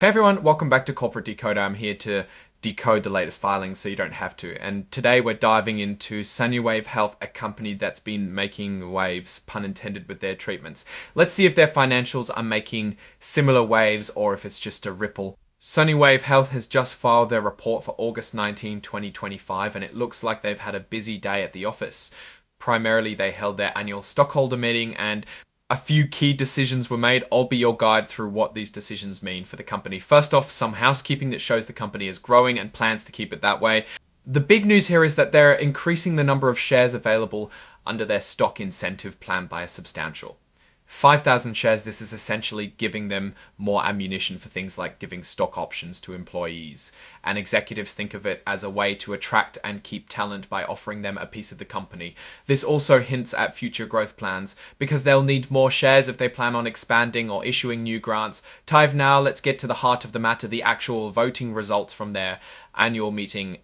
Hey everyone, welcome back to Corporate Decoder. I'm here to decode the latest filings so you don't have to. And today we're diving into Sanuwave Health, a company that's been making waves, pun intended, with their treatments. Let's see if their financials are making similar waves or if it's just a ripple. Sanuwave Health has just filed their report for August 19, 2025, and it looks like they've had a busy day at the office. Primarily, they held their annual stockholder meeting and a few key decisions were made. I'll be your guide through what these decisions mean for the company. First off, some housekeeping that shows the company is growing and plans to keep it that way. The big news here is that they're increasing the number of shares available under their stock incentive plan by a substantial 5,000 shares. This is essentially giving them more ammunition for things like giving stock options to employees. And executives think of it as a way to attract and keep talent by offering them a piece of the company. This also hints at future growth plans because they'll need more shares if they plan on expanding or issuing new grants. Tive, now let's get to the heart of the matter, the actual voting results from their annual meeting.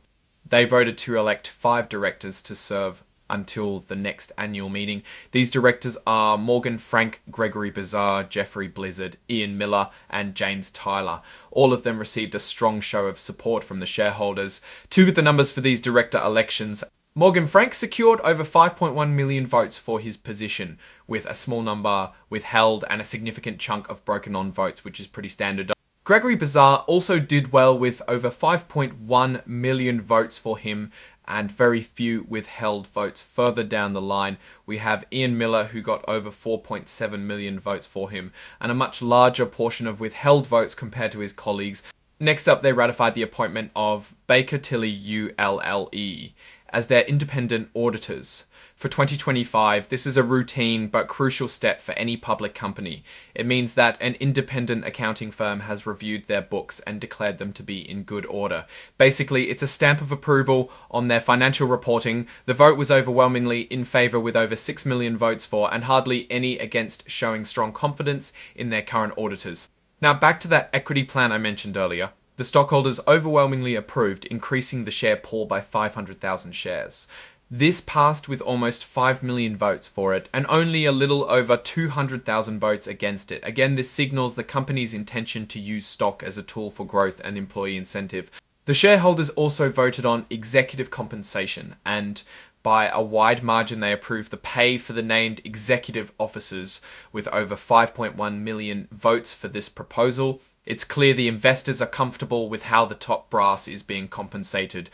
They voted to elect 5 directors to serve until the next annual meeting. These directors are Morgan Frank, Gregory Bazar, Jeffrey Blizzard, Ian Miller, and James Tyler. All of them received a strong show of support from the shareholders. To get the numbers for these director elections, Morgan Frank secured over 5.1 million votes for his position, with a small number withheld and a significant chunk of broken on votes, which is pretty standard. Gregory Bazar also did well with over 5.1 million votes for him and very few withheld votes. Further down the line, we have Ian Miller, who got over 4.7 million votes for him and a much larger portion of withheld votes compared to his colleagues. Next up, they ratified the appointment of Baker Tilly ULLE as their independent auditors for 2025. This is a routine but crucial step for any public company. It means that an independent accounting firm has reviewed their books and declared them to be in good order. Basically, it's a stamp of approval on their financial reporting. The vote was overwhelmingly in favor with over 6 million votes for and hardly any against, showing strong confidence in their current auditors. Now back to that equity plan I mentioned earlier. The stockholders overwhelmingly approved increasing the share pool by 500,000 shares. This passed with almost 5 million votes for it and only a little over 200,000 votes against it. Again, this signals the company's intention to use stock as a tool for growth and employee incentive. The shareholders also voted on executive compensation, and by a wide margin they approved the pay for the named executive officers with over 5.1 million votes for this proposal. It's clear the investors are comfortable with how the top brass is being compensated.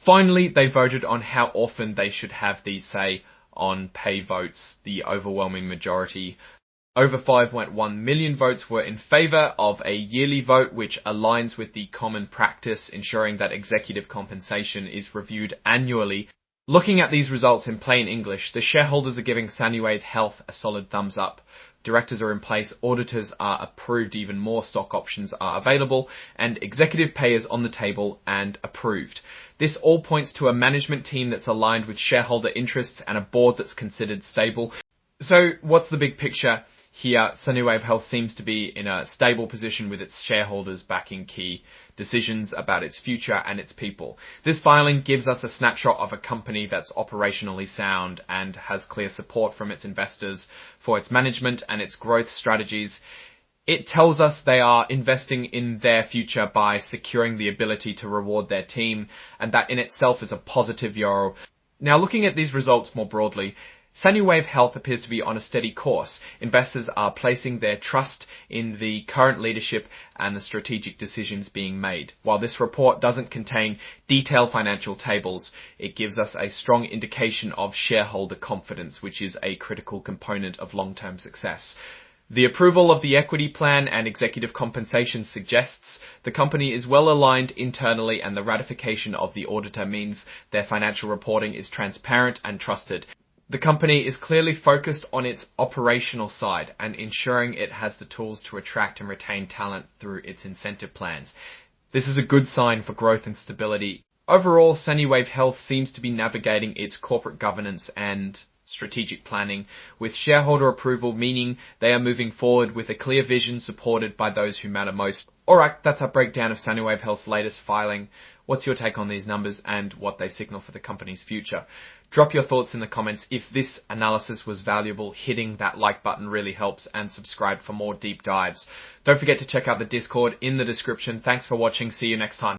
Finally, they voted on how often they should have these say on pay votes. The overwhelming majority, over 5.1 million votes, were in favor of a yearly vote, which aligns with the common practice, ensuring that executive compensation is reviewed annually. Looking at these results in plain English, the shareholders are giving Sanuwave Health a solid thumbs up. Directors are in place, auditors are approved, even more stock options are available, and executive pay is on the table and approved. This all points to a management team that's aligned with shareholder interests and a board that's considered stable. So what's the big picture here? Sanuwave Health seems to be in a stable position with its shareholders backing key decisions about its future and its people. This filing gives us a snapshot of a company that's operationally sound and has clear support from its investors for its management and its growth strategies. It tells us they are investing in their future by securing the ability to reward their team, and that in itself is a positive euro. Now, looking at these results more broadly, Sanuwave Health appears to be on a steady course. Investors are placing their trust in the current leadership and the strategic decisions being made. While this report doesn't contain detailed financial tables, it gives us a strong indication of shareholder confidence, which is a critical component of long-term success. The approval of the equity plan and executive compensation suggests the company is well aligned internally, and the ratification of the auditor means their financial reporting is transparent and trusted. The company is clearly focused on its operational side and ensuring it has the tools to attract and retain talent through its incentive plans. This is a good sign for growth and stability. Overall, Sanuwave Health seems to be navigating its corporate governance and strategic planning with shareholder approval, meaning they are moving forward with a clear vision supported by those who matter most. Alright, that's our breakdown of Sanuwave Health's latest filing. What's your take on these numbers and what they signal for the company's future? Drop your thoughts in the comments. If this analysis was valuable, hitting that like button really helps, and subscribe for more deep dives. Don't forget to check out the Discord in the description. Thanks for watching. See you next time.